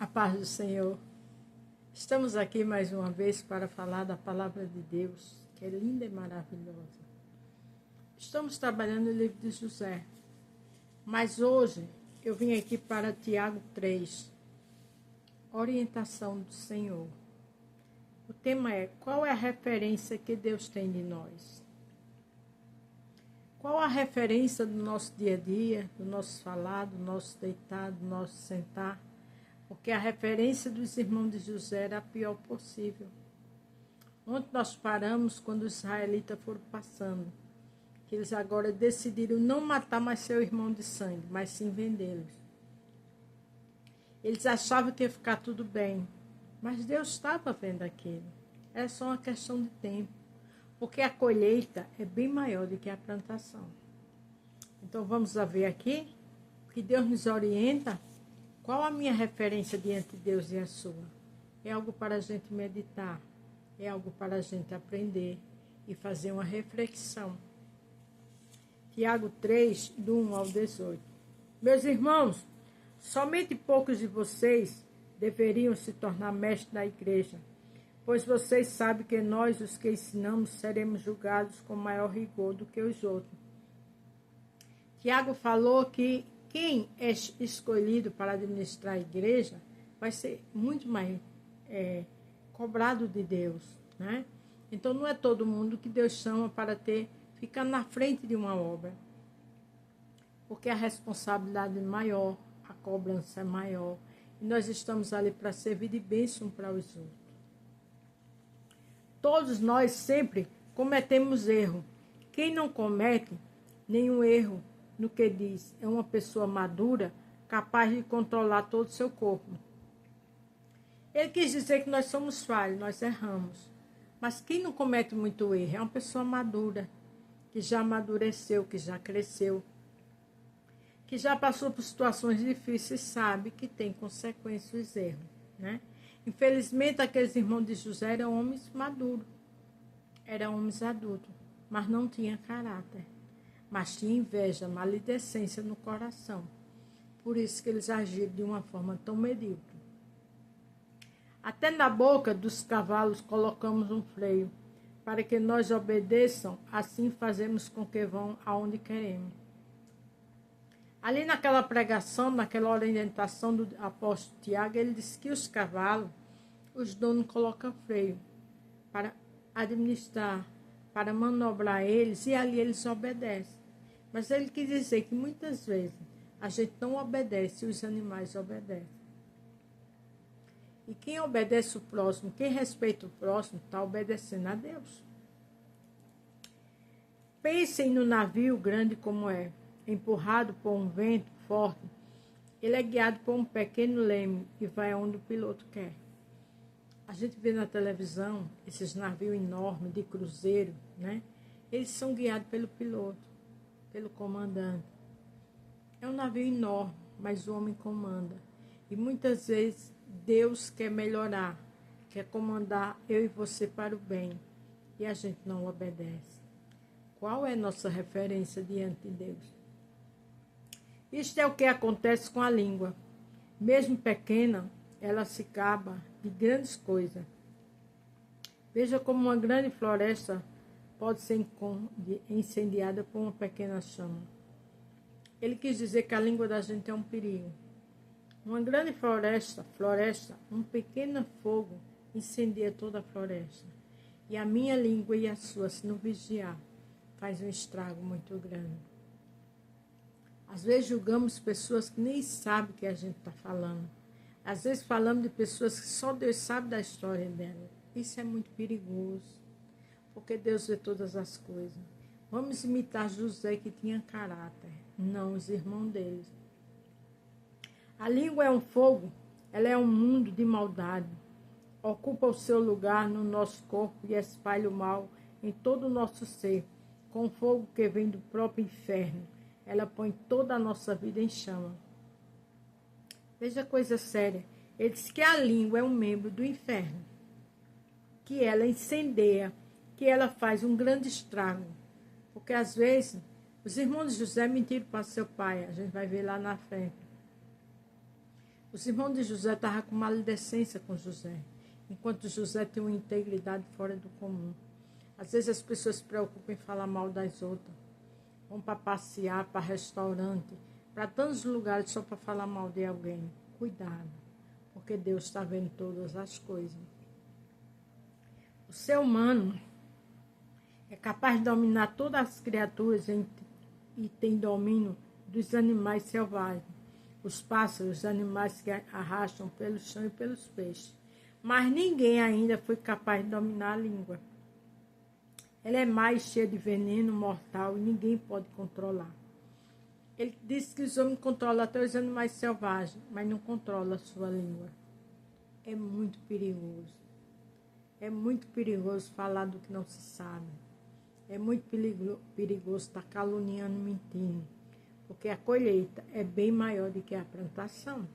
A paz do Senhor. Estamos aqui mais uma vez para falar da palavra de Deus, que é linda e maravilhosa. Estamos trabalhando no livro de José, mas hoje eu vim aqui para Tiago 3, orientação do Senhor. O tema é: qual é a referência que Deus tem de nós? Qual a referência do nosso dia a dia, do nosso falar, do nosso deitar, do nosso sentar? Porque a referência dos irmãos de José era a pior possível. Onde nós paramos quando os israelitas foram passando, que eles agora decidiram não matar mais seu irmão de sangue, mas sim vendê-los. Eles achavam que ia ficar tudo bem, mas Deus estava vendo aquilo. Era só uma questão de tempo, porque a colheita é bem maior do que a plantação. Então vamos ver aqui que Deus nos orienta. Qual a minha referência diante de Deus e a sua? É algo para a gente meditar, é algo para a gente aprender e fazer uma reflexão. Tiago 3, do 1 ao 18. Meus irmãos, somente poucos de vocês deveriam se tornar mestres da igreja, pois vocês sabem que nós, os que ensinamos, seremos julgados com maior rigor do que os outros. Tiago falou que quem é escolhido para administrar a igreja vai ser muito mais cobrado de Deus, né? Então não é todo mundo que Deus chama para ficar na frente de uma obra, porque a responsabilidade é maior, a cobrança é maior, e nós estamos ali para servir de bênção para os outros. Todos nós sempre cometemos erro. Quem não comete nenhum erro no que diz é uma pessoa madura, capaz de controlar todo o seu corpo. Ele quis dizer que nós somos falhos, nós erramos. Mas quem não comete muito erro é uma pessoa madura, que já amadureceu, que já cresceu, que já passou por situações difíceis e sabe que tem consequências os erros, né? Infelizmente, aqueles irmãos de José eram homens maduros, eram homens adultos, mas não tinham caráter. Mas tinha inveja, maledicência no coração. Por isso que eles agiram de uma forma tão medíocre. Até na boca dos cavalos colocamos um freio, para que nós obedeçam, assim fazemos com que vão aonde queremos. Ali naquela pregação, naquela orientação do apóstolo Tiago, ele disse que os cavalos, os donos colocam freio para administrar, para manobrar eles, e ali eles obedecem. Mas ele quis dizer que muitas vezes a gente não obedece e os animais obedecem. E quem obedece o próximo, quem respeita o próximo, está obedecendo a Deus. Pensem no navio grande como é, empurrado por um vento forte. Ele é guiado por um pequeno leme e vai onde o piloto quer. A gente vê na televisão esses navios enormes de cruzeiro, né? Eles são guiados pelo piloto, pelo comandante. É um navio enorme, mas o homem comanda. E muitas vezes Deus quer melhorar, quer comandar eu e você para o bem, e a gente não obedece. Qual é a nossa referência diante de Deus? Isto é o que acontece com a língua. Mesmo pequena, ela se gaba de grandes coisas. Veja como uma grande floresta pode ser incendiada por uma pequena chama. Ele quis dizer que a língua da gente é um perigo. Uma grande floresta, um pequeno fogo incendia toda a floresta. E a minha língua e a sua, se não vigiar, faz um estrago muito grande. Às vezes julgamos pessoas que nem sabem o que a gente está falando. Às vezes falamos de pessoas que só Deus sabe da história dela. Isso é muito perigoso, porque Deus vê todas as coisas. Vamos imitar José, que tinha caráter, não os irmãos deles. A língua é um fogo, ela é um mundo de maldade. Ocupa o seu lugar no nosso corpo e espalha o mal em todo o nosso ser, com fogo que vem do próprio inferno. Ela põe toda a nossa vida em chama. Veja coisa séria. Ele diz que a língua é um membro do inferno, que ela incendeia, que ela faz um grande estrago. Porque às vezes os irmãos de José mentiram para seu pai, a gente vai ver lá na frente. Os irmãos de José estavam com maledicência com José, enquanto José tem uma integridade fora do comum. Às vezes as pessoas se preocupam em falar mal das outras. Vão para passear, para restaurante, para tantos lugares só para falar mal de alguém. Cuidado, porque Deus está vendo todas as coisas. O ser humano é capaz de dominar todas as criaturas e tem domínio dos animais selvagens, os pássaros, os animais que arrastam pelo chão e pelos peixes. Mas ninguém ainda foi capaz de dominar a língua. Ela é mais cheia de veneno mortal e ninguém pode controlar. Ele disse que os homens controlam até os animais selvagens, mas não controlam a sua língua. É muito perigoso. É muito perigoso falar do que não se sabe. É muito perigoso estar caluniando, mentindo. Porque a colheita é bem maior do que a plantação.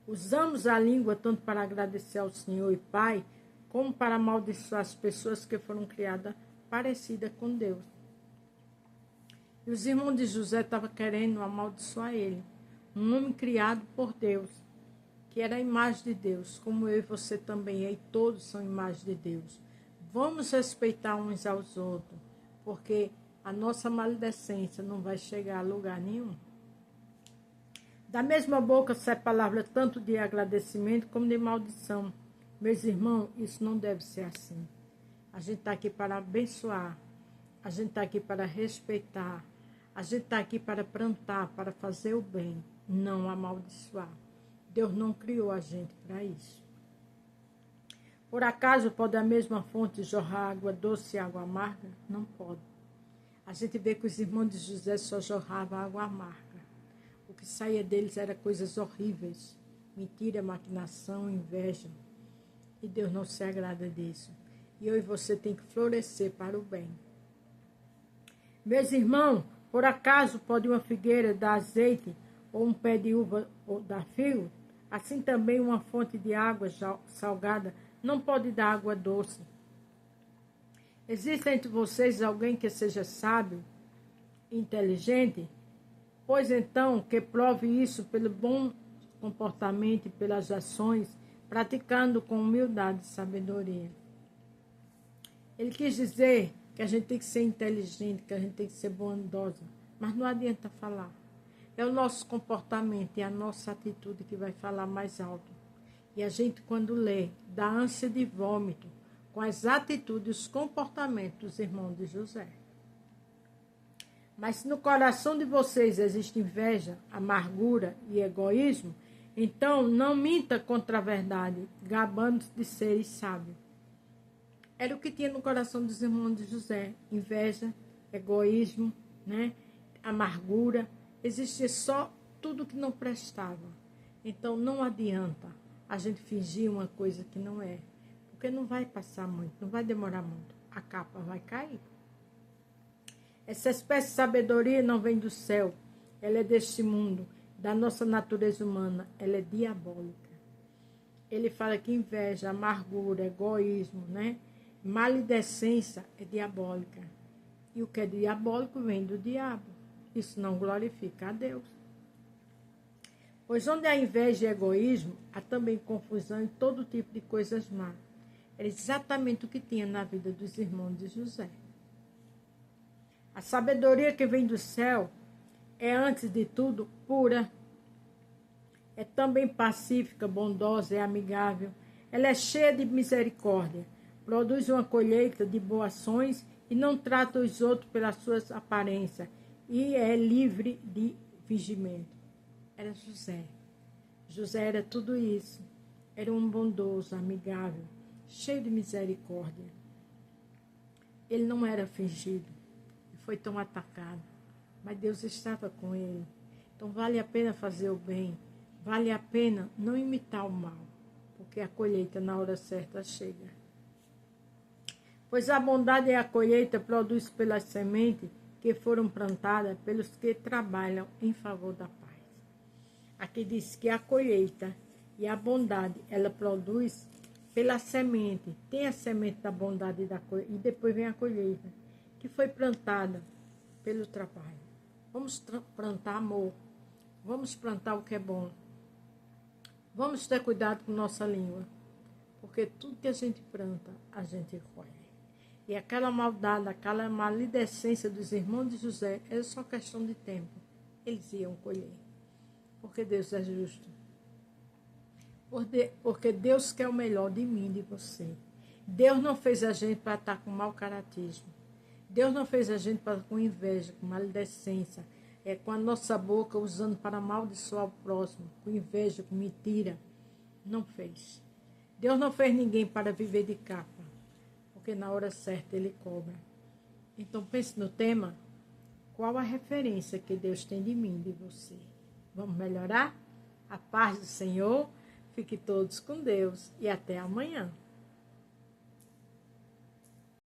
Usamos a língua tanto para agradecer ao Senhor e Pai, como para amaldiçoar as pessoas que foram criadas parecidas com Deus. E os irmãos de José estavam querendo amaldiçoar ele, um homem criado por Deus, que era a imagem de Deus, como eu e você também, e todos são imagem de Deus. Vamos respeitar uns aos outros, porque a nossa maledicência não vai chegar a lugar nenhum. Da mesma boca sai palavra tanto de agradecimento como de maldição. Meus irmãos, isso não deve ser assim. A gente está aqui para abençoar, a gente está aqui para respeitar, a gente está aqui para plantar, para fazer o bem, não amaldiçoar. Deus não criou a gente para isso. Por acaso pode a mesma fonte jorrar água doce e água amarga? Não pode. A gente vê que os irmãos de José só jorravam água amarga. O que saía deles era coisas horríveis, mentira, maquinação, inveja. E Deus não se agrada disso. E eu e você tem que florescer para o bem. Meus irmãos, por acaso pode uma figueira dar azeite ou um pé de uva ou dar figo? Assim também uma fonte de água salgada não pode dar água doce. Existe entre vocês alguém que seja sábio, inteligente? Pois então que prove isso pelo bom comportamento e pelas ações, praticando com humildade e sabedoria. Ele quis dizer que a gente tem que ser inteligente, que a gente tem que ser bondosa, mas não adianta falar. É o nosso comportamento e a nossa atitude que vai falar mais alto. E a gente, quando lê, dá ânsia de vômito com as atitudes e os comportamentos dos irmãos de José. Mas se no coração de vocês existe inveja, amargura e egoísmo, então não minta contra a verdade, gabando-se de seres sábios. Era o que tinha no coração dos irmãos de José. Inveja, egoísmo, amargura. Existia só tudo que não prestava. Então não adianta a gente fingir uma coisa que não é. Porque não vai passar muito, não vai demorar muito. A capa vai cair. Essa espécie de sabedoria não vem do céu. Ela é deste mundo, da nossa natureza humana. Ela é diabólica. Ele fala que inveja, amargura, egoísmo, maledicência é diabólica. E o que é diabólico vem do diabo. Isso não glorifica a Deus. Pois onde há inveja e egoísmo, há também confusão e todo tipo de coisas más. Era exatamente o que tinha na vida dos irmãos de José. A sabedoria que vem do céu é, antes de tudo, pura. É também pacífica, bondosa e amigável. Ela é cheia de misericórdia. Produz uma colheita de boas ações e não trata os outros pelas suas aparências. E é livre de fingimento. Era José. José era tudo isso. Era um bondoso, amigável, cheio de misericórdia. Ele não era fingido. Foi tão atacado. Mas Deus estava com ele. Então vale a pena fazer o bem. Vale a pena não imitar o mal. Porque a colheita na hora certa chega. Pois a bondade e a colheita produz pelas sementes que foram plantadas pelos que trabalham em favor da paz. Aqui diz que a colheita e a bondade, ela produz pela semente. Tem a semente da bondade e da colheita, e depois vem a colheita, que foi plantada pelo trabalho. Vamos plantar amor. Vamos plantar o que é bom. Vamos ter cuidado com nossa língua, porque tudo que a gente planta, a gente colhe. E aquela maldade, aquela maledicência dos irmãos de José, era só questão de tempo. Eles iam colher, porque Deus é justo. Porque Deus quer o melhor de mim e de você. Deus não fez a gente para estar com mau caratismo. Deus não fez a gente para com inveja, com maledicência, com a nossa boca usando para amaldiçoar o próximo, com inveja, com mentira. Não fez. Deus não fez ninguém para viver de capa, porque na hora certa Ele cobra. Então pense no tema, qual a referência que Deus tem de mim e de você? Vamos melhorar? A paz do Senhor, fique todos com Deus e até amanhã.